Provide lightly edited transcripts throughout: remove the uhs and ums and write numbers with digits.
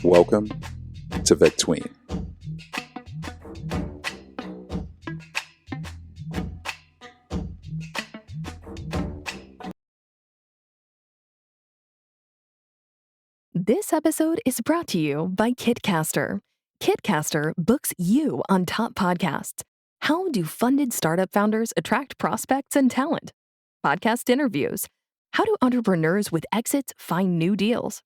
Welcome to Vektween. This episode is brought to you by Kitcaster. Kitcaster books you on top podcasts. How do funded startup founders attract prospects and talent? Podcast interviews. How do entrepreneurs with exits find new deals?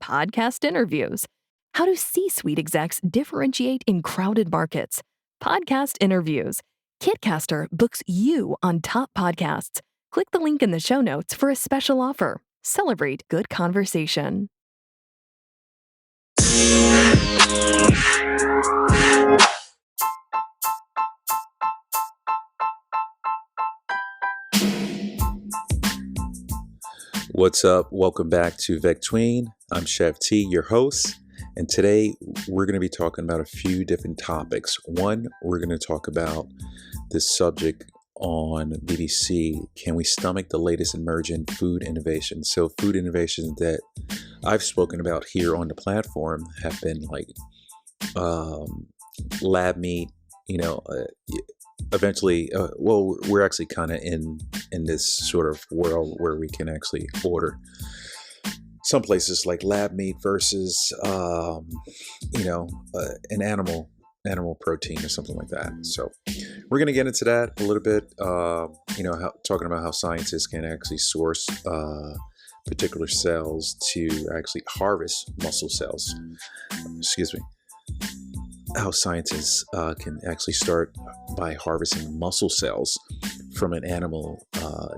Podcast interviews. How do C-suite execs differentiate in crowded markets? Podcast interviews. Kitcaster books you on top podcasts. Click the link in the show notes for a special offer. Celebrate good conversation. What's up? Welcome back to Vektween. I'm Chef T, your host, and today we're going to be talking about a few different topics. One, we're going to talk about this subject on BBC. Can we stomach the latest emerging food innovations? So food innovations that I've spoken about here on the platform have been like lab meat, eventually, we're actually kind of in this sort of world where we can actually order some places like lab meat versus, an animal protein or something like that. So we're going to get into that a little bit, talking about how scientists can actually source particular cells to actually harvest muscle cells. Excuse me. How scientists can actually start by harvesting muscle cells from an animal.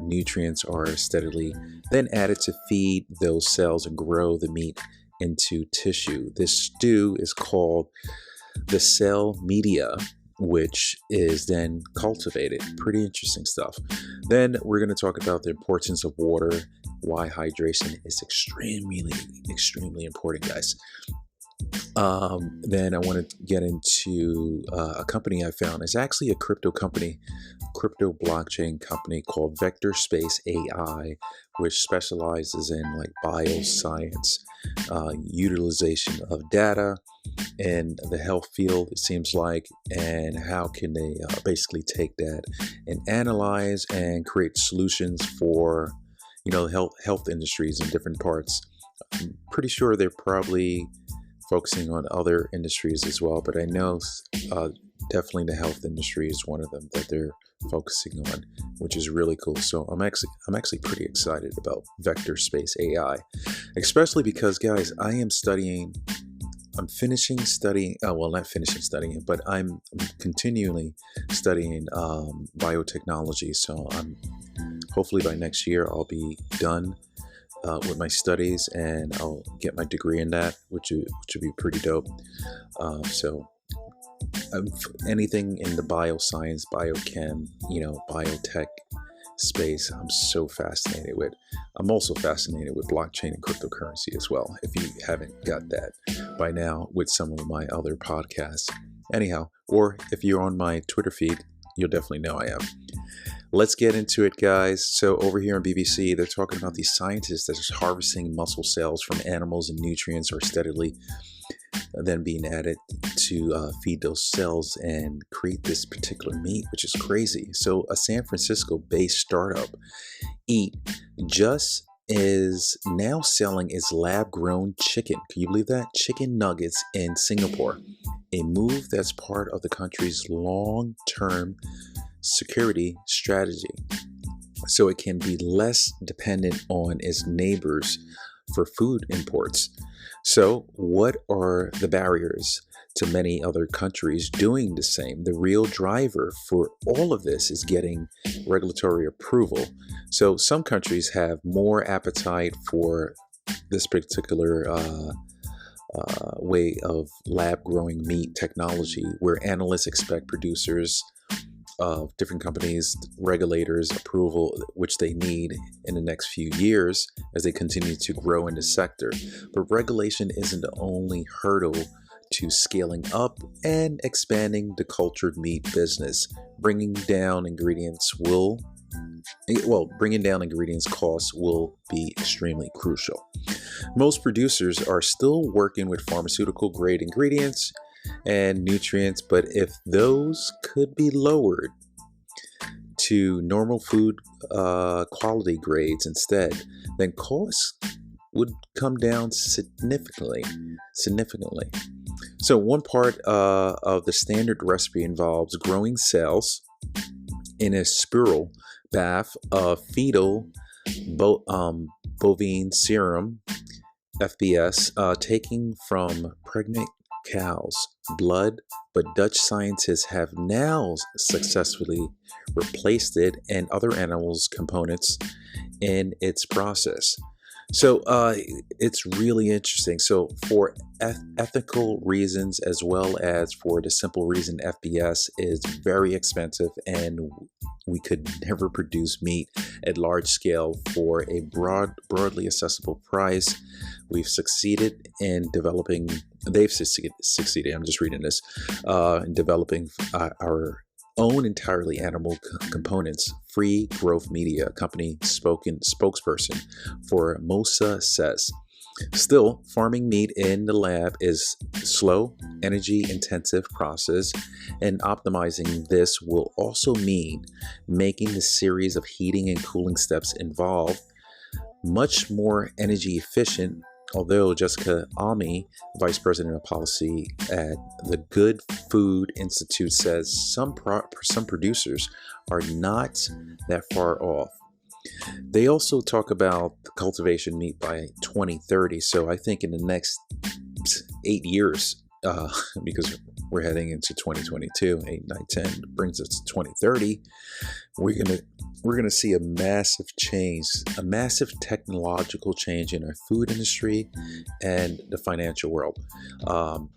Nutrients are steadily then added to feed those cells and grow the meat into tissue. This stew is called the cell media, which is then cultivated. Pretty interesting stuff. Then we're going to talk about the importance of water, why hydration is extremely important, guys. Then I want to get into a company I found. It's actually a crypto blockchain company called Vectorspace AI, which specializes in like bioscience, utilization of data in the health field, it seems like, and how can they basically take that and analyze and create solutions for, health industries in different parts. I'm pretty sure they're probably focusing on other industries as well, but I know definitely the health industry is one of them that they're focusing on, which is really cool. So I'm actually pretty excited about Vectorspace AI, especially because, guys, I'm finishing studying. Not finishing studying, but I'm continually studying biotechnology. So I'm hopefully by next year I'll be done with my studies, and I'll get my degree in that, which would be pretty dope. So anything in the bioscience, biochem, biotech space, I'm so fascinated with. I'm also fascinated with blockchain and cryptocurrency as well, if you haven't got that by now with some of my other podcasts. Anyhow, or if you're on my Twitter feed, you'll definitely know I am. Let's get into it, guys. So over here on BBC, they're talking about these scientists that are harvesting muscle cells from animals, and nutrients are steadily then being added to feed those cells and create this particular meat, which is crazy. So a San Francisco-based startup, Eat, just is now selling its lab-grown chicken. Can you believe that? Chicken nuggets in Singapore, a move that's part of the country's long-term security strategy, so it can be less dependent on its neighbors for food imports. So what are the barriers to many other countries doing the same? The real driver for all of this is getting regulatory approval. So some countries have more appetite for this particular way of lab growing meat technology, where analysts expect producers of different companies, regulators, approval, which they need in the next few years as they continue to grow in the sector. But regulation isn't the only hurdle to scaling up and expanding the cultured meat business. Bringing down ingredients will bringing down ingredients costs will be extremely crucial. Most producers are still working with pharmaceutical grade ingredients and nutrients, but if those could be lowered to normal food quality grades instead, then costs would come down significantly. So one part of the standard recipe involves growing cells in a spiral bath of fetal bovine serum, FBS, taking from pregnant cows' blood, but Dutch scientists have now successfully replaced it and other animals' components in its process. So it's really interesting. So for ethical reasons, as well as for the simple reason FBS is very expensive and we could never produce meat at large scale for a broadly accessible price, we've succeeded in developing, they've succeeded, I'm just reading this, in developing our own entirely animal components. Free Growth Media company spokesperson for Mosa says, still, farming meat in the lab is slow, energy-intensive process, and optimizing this will also mean making the series of heating and cooling steps involved much more energy efficient. Although Jessica Almy, Vice President of Policy at the Good Food Institute, says some producers are not that far off. They also talk about cultivation meat by 2030. So I think in the next 8 years, because we're heading into 2022, 8, 9, 10 brings us to 2030, we're gonna see a massive change, a massive technological change in our food industry and the financial world,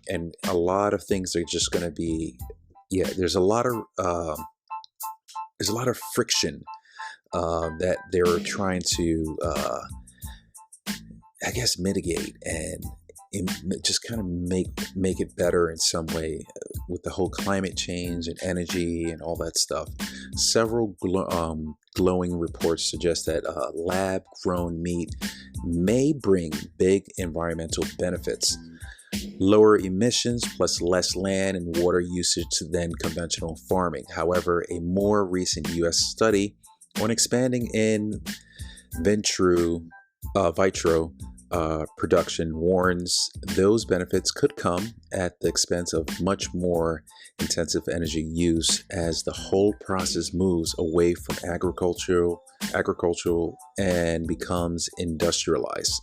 and a lot of things are just gonna be, there's a lot of friction that they're trying to, I guess, mitigate and just kind of make it better in some way with the whole climate change and energy and all that stuff. Several glowing reports suggest that lab-grown meat may bring big environmental benefits. Lower emissions plus less land and water usage than conventional farming. However, a more recent U.S. study on expanding in vitro production warns those benefits could come at the expense of much more intensive energy use as the whole process moves away from agricultural and becomes industrialized.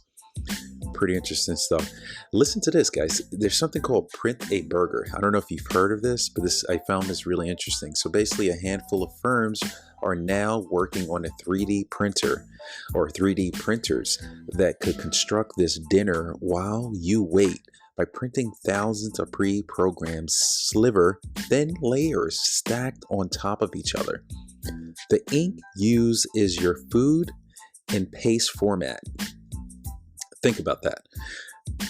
Pretty interesting stuff. Listen to this, guys. There's something called Print a Burger. I don't know if you've heard of this, but I found this really interesting. So basically a handful of firms are now working on a 3D printer or 3D printers that could construct this dinner while you wait by printing thousands of pre-programmed thin layers stacked on top of each other. The ink used is your food in paste format. Think about that.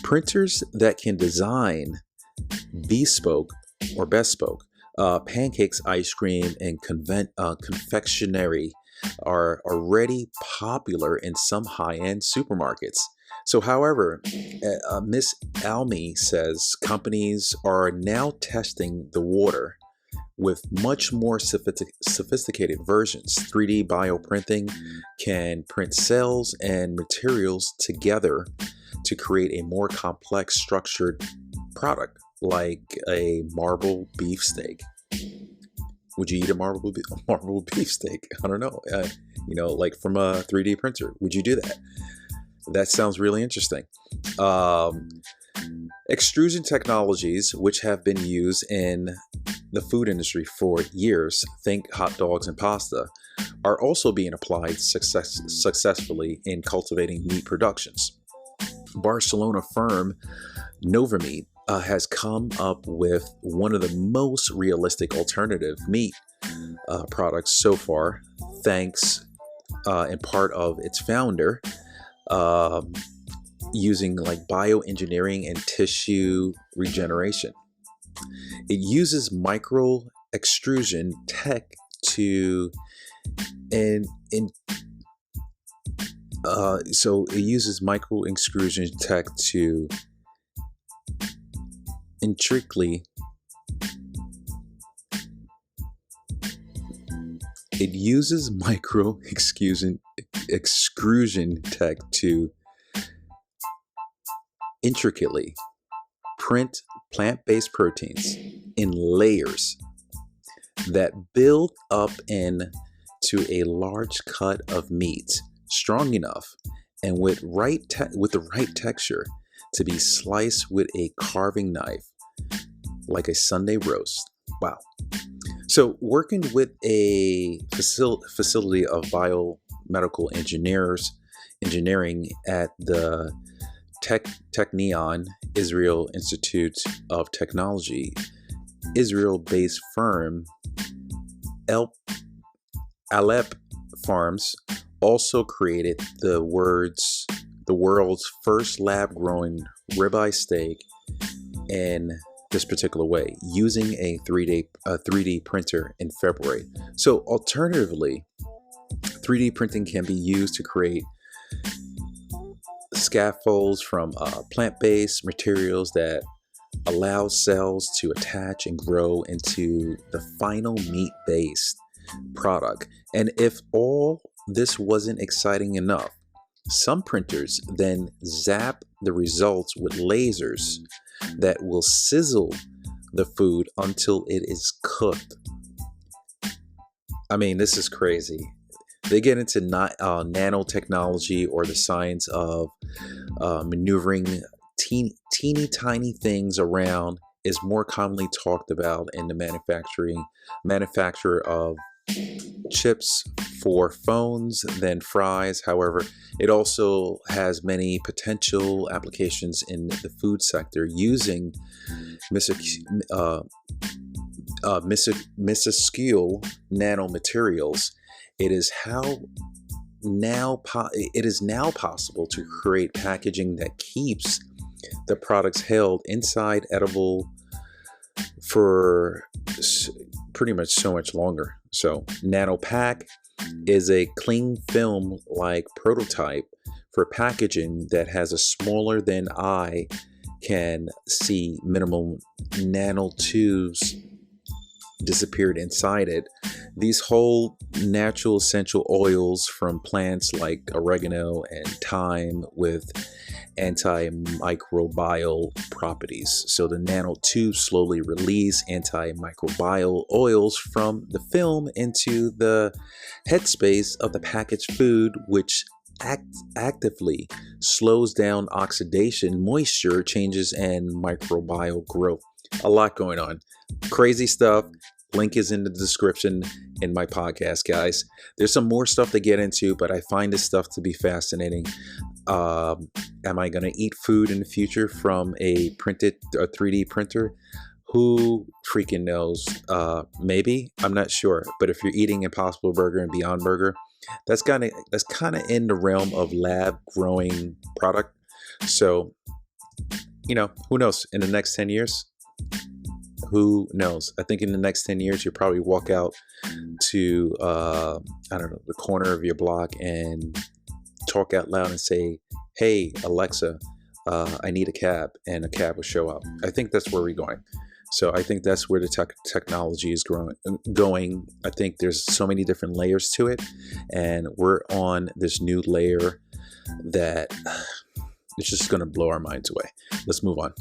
Printers that can design bespoke pancakes, ice cream, and confectionery are already popular in some high-end supermarkets. So, however, Miss Almy says companies are now testing the water with much more sophisticated versions. 3D bioprinting can print cells and materials together to create a more complex structured product, like a marble beefsteak. Would you eat a marble beefsteak? I don't know. Like from a 3D printer. Would you do that? That sounds really interesting. Extrusion technologies, which have been used in the food industry for years, think hot dogs and pasta, are also being applied successfully in cultivating meat productions. Barcelona firm Novameat has come up with one of the most realistic alternative meat products so far, thanks in part of its founder using like bioengineering and tissue regeneration. It uses micro extrusion tech to And so it uses micro extrusion tech to intricately It uses micro extrusion tech to intricately print plant-based proteins in layers that build up into a large cut of meat, strong enough and with the right texture to be sliced with a carving knife, like a Sunday roast. Wow. So, working with a facility of biomedical engineering at the Technion Israel Institute of Technology, Israel-based firm Aleph Farms also created the world's first lab-grown ribeye steak in this particular way, using a 3D printer in February. So alternatively, 3D printing can be used to create scaffolds from plant-based materials that allow cells to attach and grow into the final meat-based product. And if all this wasn't exciting enough, some printers then zap the results with lasers that will sizzle the food until it is cooked. I mean, this is crazy. They get into nanotechnology, or the science of maneuvering teeny tiny things around, is more commonly talked about in the manufacture of chips for phones than fries. However, it also has many potential applications in the food sector using minuscule nanomaterials. It is now possible to create packaging that keeps the products held inside edible for pretty much so much longer. So NanoPack is a cling film-like prototype for packaging that has a smaller than eye can see minimal nanotubes disappeared inside it. These hold natural essential oils from plants like oregano and thyme with antimicrobial properties. So the nanotubes slowly release antimicrobial oils from the film into the headspace of the packaged food, which actively slows down oxidation, moisture changes, and microbial growth. A lot going on. Crazy stuff. Link is in the description in my podcast, guys. There's some more stuff to get into, but I find this stuff to be fascinating. Am I going to eat food in the future from a 3D printer? Who freaking knows? Maybe. I'm not sure. But if you're eating Impossible Burger and Beyond Burger, that's kind of in the realm of lab growing product. So, who knows? In the next 10 years, who knows? I think in the next 10 years, you'll probably walk out to, the corner of your block and talk out loud and say, "Hey, Alexa, I need a cab," and a cab will show up. I think that's where we're going. So I think that's where the technology is going. I think there's so many different layers to it, and we're on this new layer that it's just going to blow our minds away. Let's move on.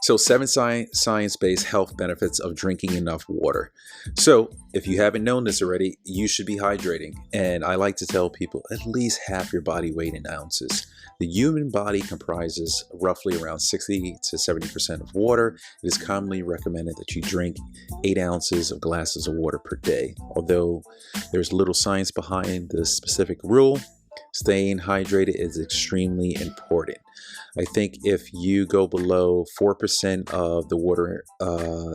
So 7 science-based health benefits of drinking enough water. So if you haven't known this already, you should be hydrating. And I like to tell people at least half your body weight in ounces. The human body comprises roughly around 60 to 70% of water. It is commonly recommended that you drink 8 ounces of glasses of water per day. Although there's little science behind the specific rule, staying hydrated is extremely important. I think if you go below 4% of the water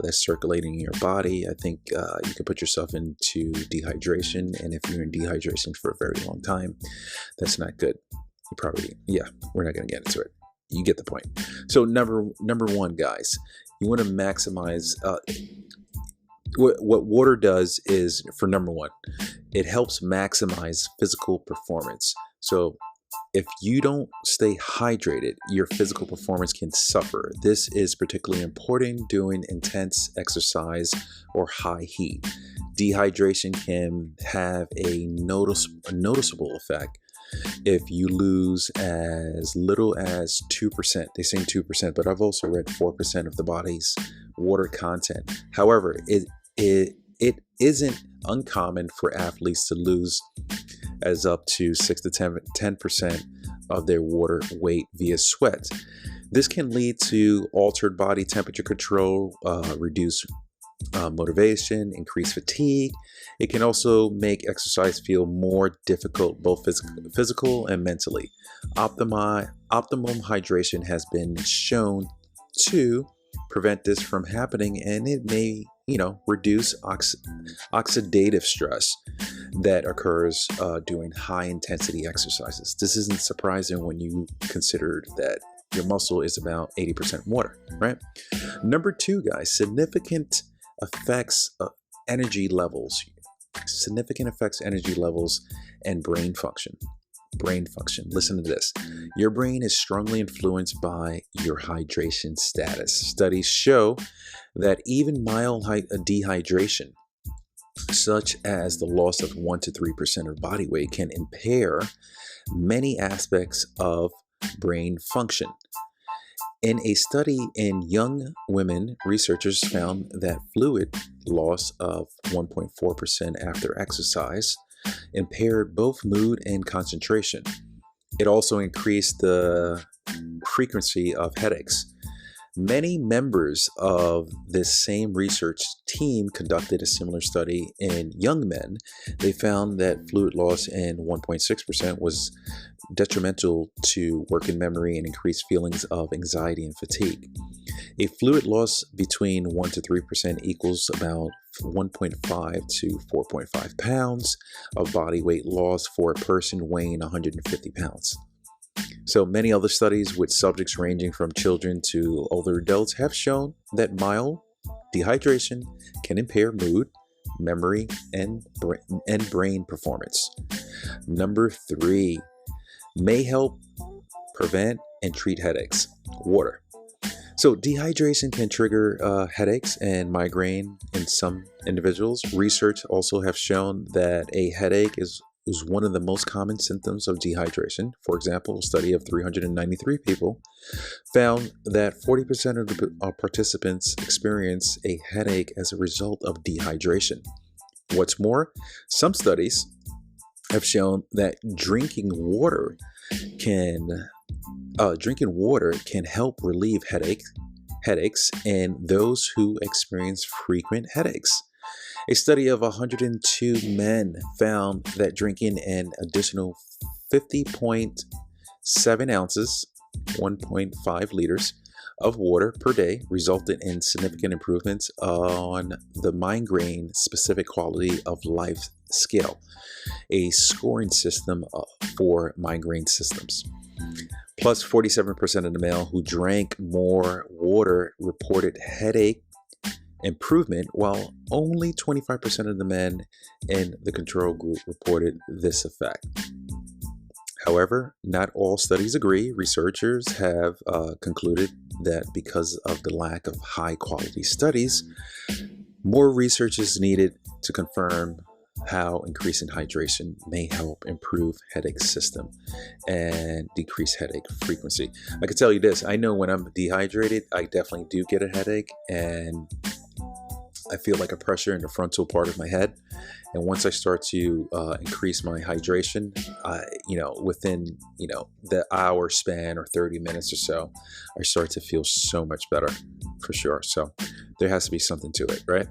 that's circulating in your body, I think you can put yourself into dehydration. And if you're in dehydration for a very long time, that's not good. We're not going to get into it. You get the point. So number one, guys, you want to maximize what water does is, for number one, it helps maximize physical performance. So if you don't stay hydrated, your physical performance can suffer. This is particularly important during intense exercise or high heat. Dehydration can have a noticeable effect if you lose as little as 2%. They say 2%, but I've also read 4% of the body's water content. However, it isn't uncommon for athletes to lose as up to 6 to 10% of their water weight via sweat. This can lead to altered body temperature control, reduced motivation, increased fatigue. It can also make exercise feel more difficult, both physical and mentally. Optimum hydration has been shown to prevent this from happening, and it may, reduce oxidative stress that occurs during high intensity exercises. This isn't surprising when you consider that your muscle is about 80% water, right? Number two, guys, significant effects energy levels and brain function. Listen to this. Your brain is strongly influenced by your hydration status. Studies show that even mild dehydration, such as the loss of 1 to 3% of body weight, can impair many aspects of brain function. In a study in young women, researchers found that fluid loss of 1.4% after exercise impaired both mood and concentration. It also increased the frequency of headaches. Many members of this same research team conducted a similar study in young men. They found that fluid loss in 1.6% was detrimental to working memory and increased feelings of anxiety and fatigue. A fluid loss between 1 to 3% equals about 1.5 to 4.5 pounds of body weight loss for a person weighing 150 pounds. So many other studies with subjects ranging from children to older adults have shown that mild dehydration can impair mood, memory, and brain performance. Number three, may help prevent and treat headaches. Water. So dehydration can trigger headaches and migraine in some individuals. Research also have shown that a headache is one of the most common symptoms of dehydration. For example, a study of 393 people found that 40% of the participants experience a headache as a result of dehydration. What's more, some studies have shown that drinking water can help relieve headaches in those who experience frequent headaches. A study of 102 men found that drinking an additional 50.7 ounces, 1.5 liters of water per day resulted in significant improvements on the migraine specific quality of life scale, a scoring system for migraine systems. Plus, 47% of the male who drank more water reported headache improvement, while only 25% of the men in the control group reported this effect. However, not all studies agree. Researchers have concluded that because of the lack of high quality studies, more research is needed to confirm how increasing hydration may help improve headache system and decrease headache frequency. I can tell you this, I know when I'm dehydrated, I definitely do get a headache, and I feel like a pressure in the frontal part of my head. And once I start to increase my hydration, within, the hour span or 30 minutes or so, I start to feel so much better, for sure. So there has to be something to it, right?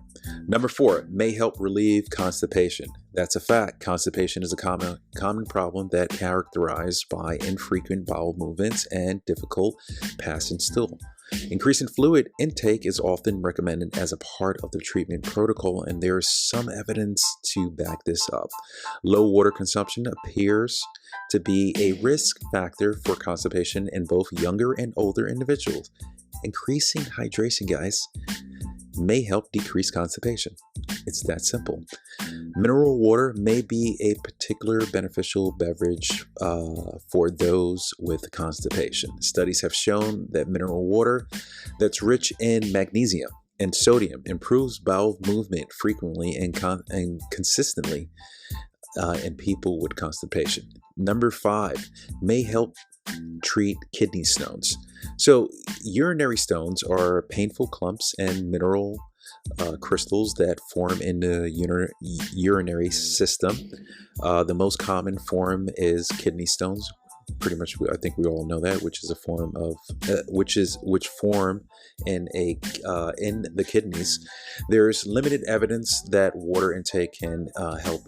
Number four, may help relieve constipation. That's a fact. Constipation is a common problem that characterized by infrequent bowel movements and difficult passing stool. Increasing fluid intake is often recommended as a part of the treatment protocol, and there is some evidence to back this up. Low water consumption appears to be a risk factor for constipation in both younger and older individuals. Increasing hydration, guys, may help decrease constipation. It's that simple. Mineral water may be a particular beneficial beverage for those with constipation. Studies have shown that mineral water that's rich in magnesium and sodium improves bowel movement frequently and consistently in people with constipation. Number 5, may help treat kidney stones. So urinary stones are painful clumps and mineral crystals that form in the urinary system. The most common form is kidney stones. Pretty much, I think we all know that, which is a form of which form in the kidneys. There's limited evidence that water intake can help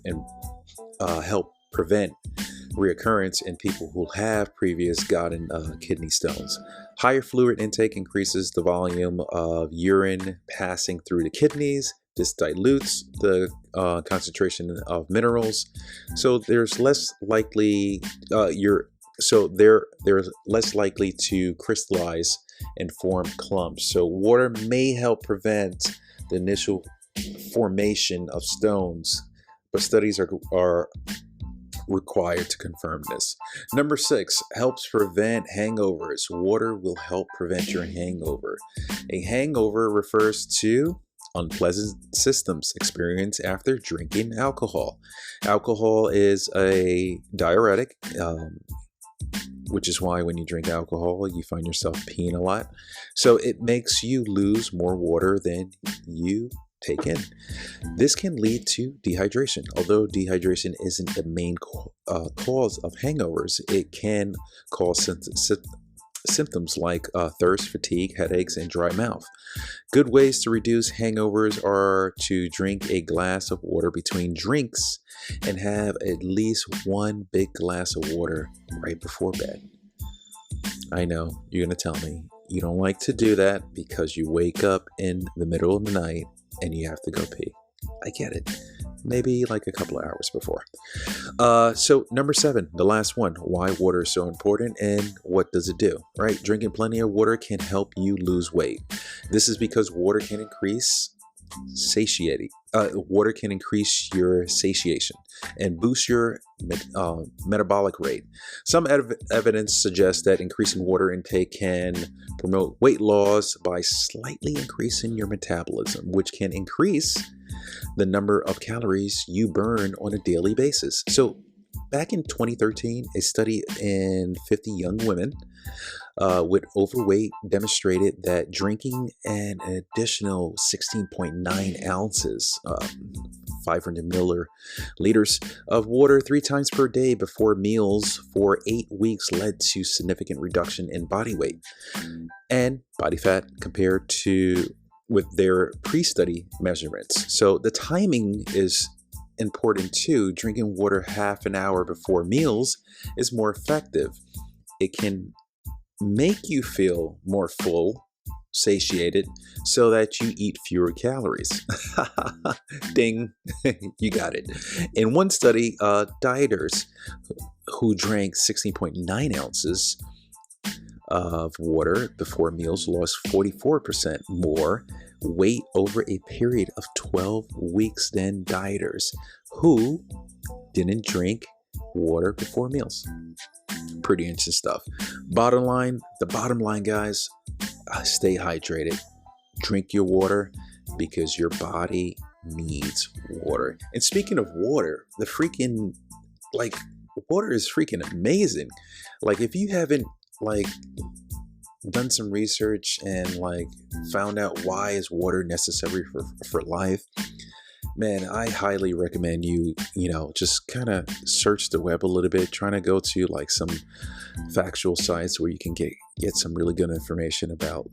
prevent reoccurrence in people who have previous gotten kidney stones. Higher fluid intake increases the volume of urine passing through the kidneys. This dilutes the concentration of minerals, so there's less likely they're less likely to crystallize and form clumps. So water may help prevent the initial formation of stones, but studies are required to confirm this. Number 6, helps prevent hangovers. Water will help prevent your hangover. A hangover refers to unpleasant symptoms experienced after drinking alcohol. Alcohol is a diuretic, which is why when you drink alcohol, you find yourself peeing a lot. So it makes you lose more water than you take in. This can lead to dehydration. Although dehydration isn't the main cause of hangovers, it can cause symptoms like thirst, fatigue, headaches, and dry mouth. Good ways to reduce hangovers are to drink a glass of water between drinks and have at least one big glass of water right before bed. I know you're going to tell me you don't like to do that because you wake up in the middle of the night and you have to go pee. I get it. Maybe like a couple of hours before. So number 7, the last one, why water is so important and what does it do, right? Drinking plenty of water can help you lose weight. This is because water can increase your satiation and boost your metabolic rate. Some evidence suggests that increasing water intake can promote weight loss by slightly increasing your metabolism, which can increase the number of calories you burn on a daily basis. So back in 2013, a study in 50 young women with overweight demonstrated that drinking an additional 16.9 ounces, 500 milliliters of water 3 times per day before meals for 8 weeks led to significant reduction in body weight and body fat compared to with their pre-study measurements. So the timing is important too. Drinking water half an hour before meals is more effective. It can make you feel more full, satiated, so that you eat fewer calories. Ding, you got it. In one study, dieters who drank 16.9 ounces of water before meals lost 44% more weight over a period of 12 weeks than dieters who didn't drink water before meals. Pretty interesting stuff. The bottom line, guys, stay hydrated. Drink your water because your body needs water. And speaking of water, water is freaking amazing. Like, if you haven't done some research and found out why is water necessary for life, man, I highly recommend you just kind of search the web a little bit, trying to go to some factual sites where you can get some really good information about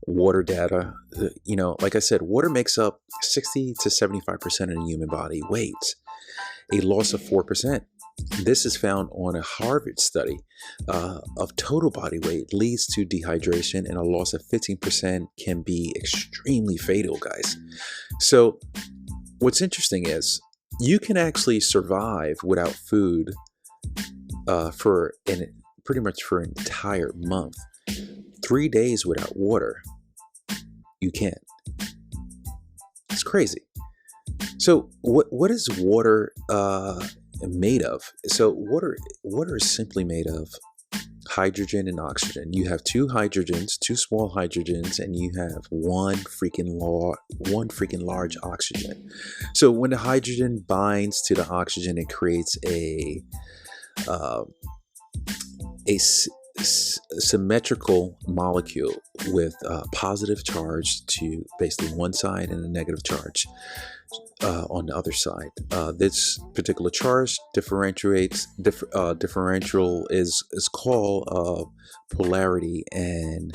water data. Like I said, water makes up 60 to 75% of the human body weight, a loss of 4%. This is found on a Harvard study of total body weight leads to dehydration, and a loss of 15% can be extremely fatal, guys. So what's interesting is you can actually survive without food pretty much for an entire month. 3 days without water, you can't. It's crazy. So what is water made of? So water is simply made of hydrogen and oxygen. You have two small hydrogens, and you have one freaking large oxygen. So when the hydrogen binds to the oxygen, it creates a symmetrical molecule with a positive charge to basically one side and a negative charge on the other side. This particular charge differential is called polarity, and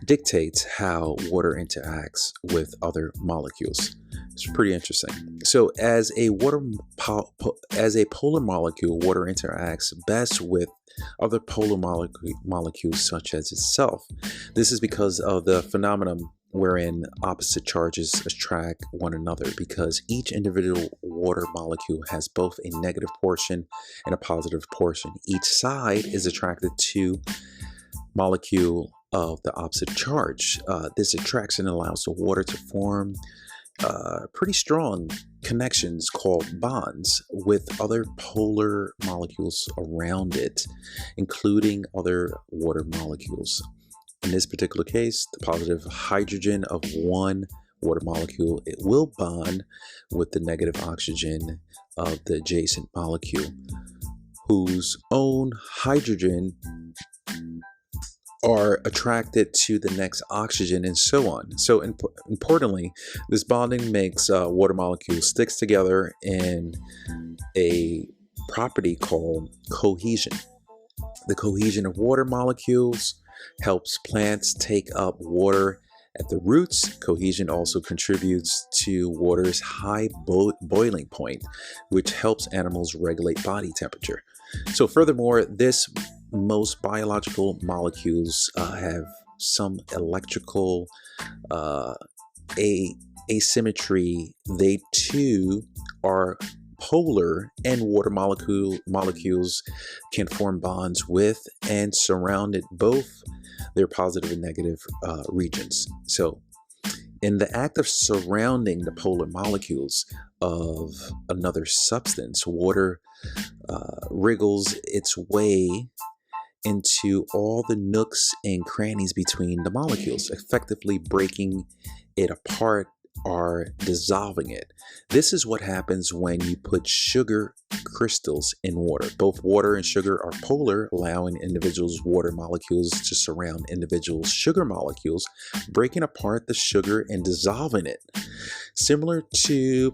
dictates how water interacts with other molecules. It's pretty interesting. So as a polar molecule, water interacts best with other polar molecules such as itself. This is because of the phenomenon wherein opposite charges attract one another, because each individual water molecule has both a negative portion and a positive portion. Each side is attracted to molecule of the opposite charge. This attraction allows the water to form pretty strong connections called bonds with other polar molecules around it, including other water molecules. In this particular case, the positive hydrogen of one water molecule, it will bond with the negative oxygen of the adjacent molecule, whose own hydrogen are attracted to the next oxygen, and so on. So importantly, this bonding makes water molecules sticks together in a property called cohesion. The cohesion of water molecules helps plants take up water at the roots. Cohesion also contributes to water's high boiling point, which helps animals regulate body temperature. So furthermore, most biological molecules have some electrical asymmetry. They too are polar, and water molecules can form bonds with and surround it, both their positive and negative regions. So in the act of surrounding the polar molecules of another substance, water wriggles its way into all the nooks and crannies between the molecules, effectively breaking it apart or dissolving it. This is what happens when you put sugar crystals in water. Both water and sugar are polar, allowing individuals' water molecules to surround individuals' sugar molecules, breaking apart the sugar and dissolving it. Similar to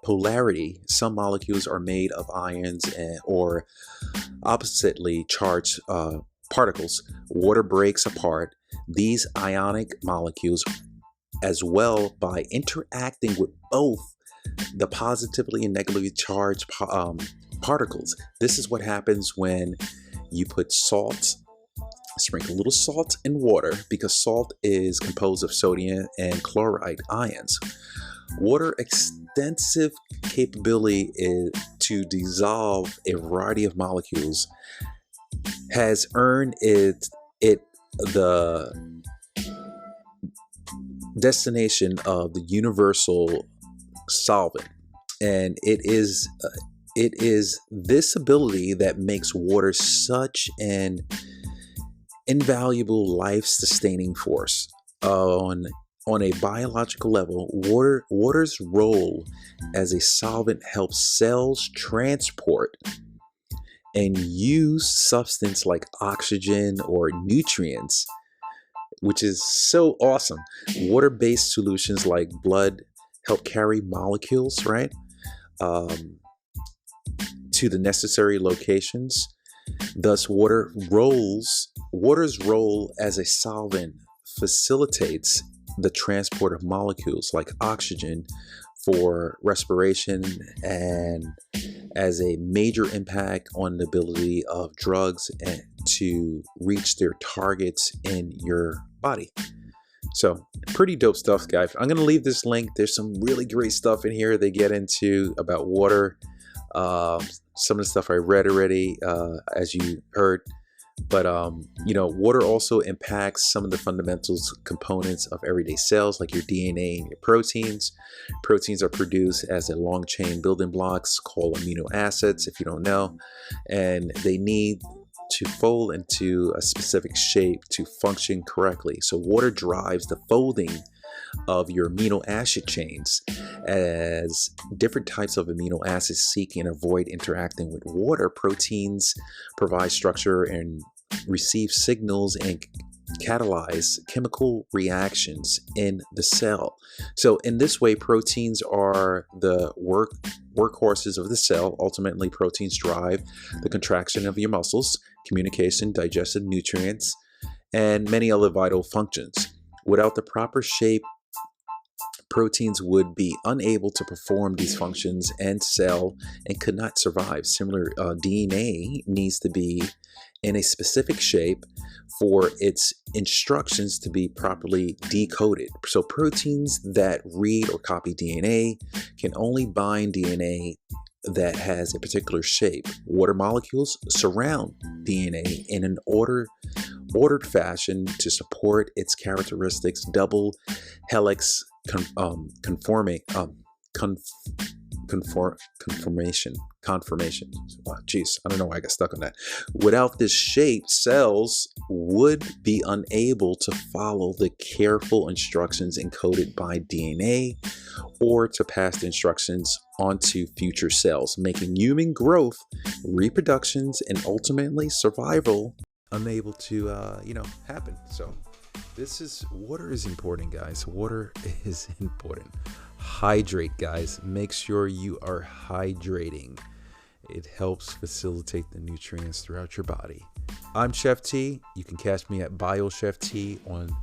polarity, some molecules are made of ions or oppositely charged particles. Water breaks apart these ionic molecules as well by interacting with both the positively and negatively charged particles. This is what happens when you put sprinkle a little salt in water, because salt is composed of sodium and chloride ions. Water extensive capability to dissolve a variety of molecules has earned it the destination of the universal solvent, and it is this ability that makes water such an invaluable life-sustaining force. On a biological level, water's role as a solvent helps cells transport and use substance like oxygen or nutrients, which is so awesome. Water-based solutions like blood help carry molecules, right, to the necessary locations. Thus, water's role as a solvent facilitates the transport of molecules like oxygen for respiration, and as a major impact on the ability of drugs to reach their targets in your body. So pretty dope stuff, guys. I'm going to leave this link. There's some really great stuff in here they get into about water. Some of the stuff I read already, as you heard. But water also impacts some of the fundamentals components of everyday cells, like your DNA and your proteins. Proteins are produced as a long chain building blocks called amino acids, if you don't know, and they need to fold into a specific shape to function correctly. So water drives the folding of your amino acid chains, as different types of amino acids seek and avoid interacting with water. Proteins provide structure and receive signals and catalyze chemical reactions in the cell. So in this way, proteins are the workhorses of the cell. Ultimately, proteins drive the contraction of your muscles, communication, digestion, nutrients, and many other vital functions. Without the proper shape, proteins would be unable to perform these functions and cell and could not survive. Similar, DNA needs to be in a specific shape for its instructions to be properly decoded. So proteins that read or copy DNA can only bind DNA that has a particular shape. Water molecules surround DNA in an ordered fashion to support its characteristics. Double helix conformation. Geez, I don't know why I got stuck on that. Without this shape, cells would be unable to follow the careful instructions encoded by DNA or to pass the instructions onto future cells, making human growth, reproductions, and ultimately survival unable to happen. So water is important, guys. Water is important. Hydrate, guys. Make sure you are hydrating. It helps facilitate the nutrients throughout your body. I'm Chef T. You can catch me at BioChef T on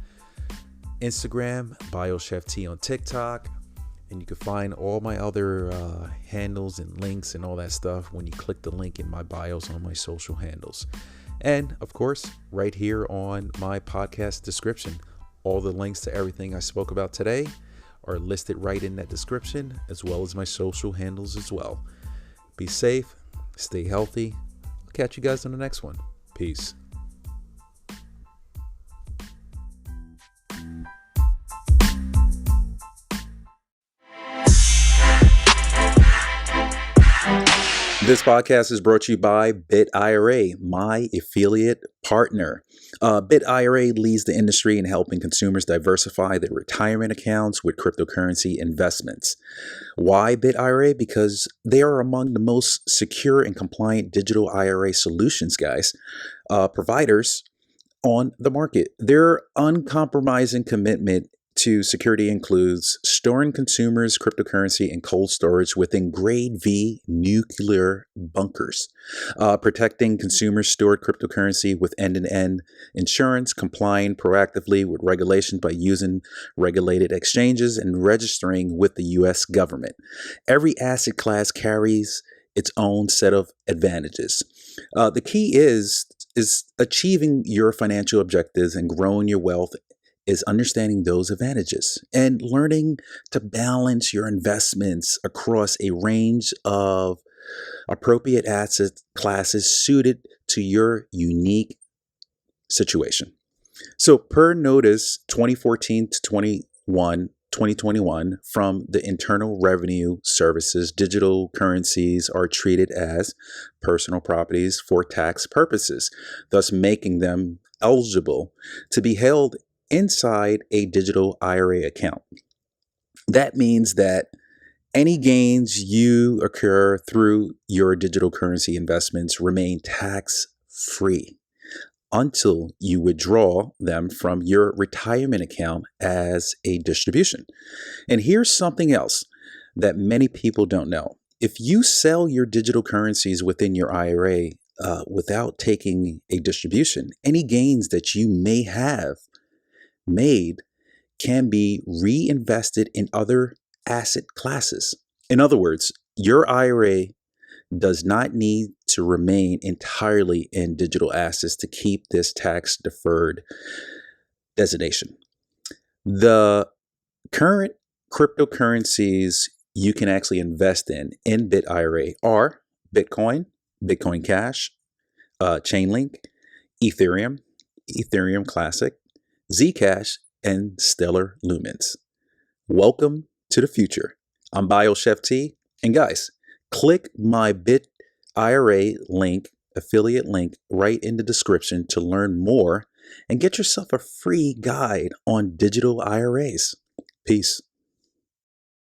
Instagram, BioChef T on TikTok, and you can find all my other handles and links and all that stuff when you click the link in my bios on my social handles. And of course, right here on my podcast description, all the links to everything I spoke about today are listed right in that description, as well as my social handles as well. Be safe, stay healthy. I'll catch you guys on the next one. Peace. This podcast is brought to you by BitIRA, my affiliate partner. BitIRA leads the industry in helping consumers diversify their retirement accounts with cryptocurrency investments. Why BitIRA? Because they are among the most secure and compliant digital IRA solutions, guys, providers on the market. Their uncompromising commitment to security includes storing consumers' cryptocurrency in cold storage within grade V nuclear bunkers, protecting consumers' stored cryptocurrency with end-to-end insurance, complying proactively with regulations by using regulated exchanges and registering with the U.S. government. Every asset class carries its own set of advantages. The key is achieving your financial objectives and growing your wealth is understanding those advantages and learning to balance your investments across a range of appropriate asset classes suited to your unique situation. So per notice 2014 to 2021 from the Internal Revenue Services, digital currencies are treated as personal properties for tax purposes, thus making them eligible to be held inside a digital IRA account. That means that any gains you occur through your digital currency investments remain tax-free until you withdraw them from your retirement account as a distribution. And here's something else that many people don't know. If you sell your digital currencies within your IRA without taking a distribution, any gains that you may have made can be reinvested in other asset classes. In other words, your IRA does not need to remain entirely in digital assets to keep this tax deferred designation. The current cryptocurrencies you can actually invest in BitIRA are Bitcoin, Bitcoin Cash, Chainlink, Ethereum, Ethereum Classic, Zcash, and Stellar Lumens. Welcome to the future. I'm BioChef T, and guys, click my Bit IRA link, affiliate link, right in the description to learn more and get yourself a free guide on digital IRAs. Peace.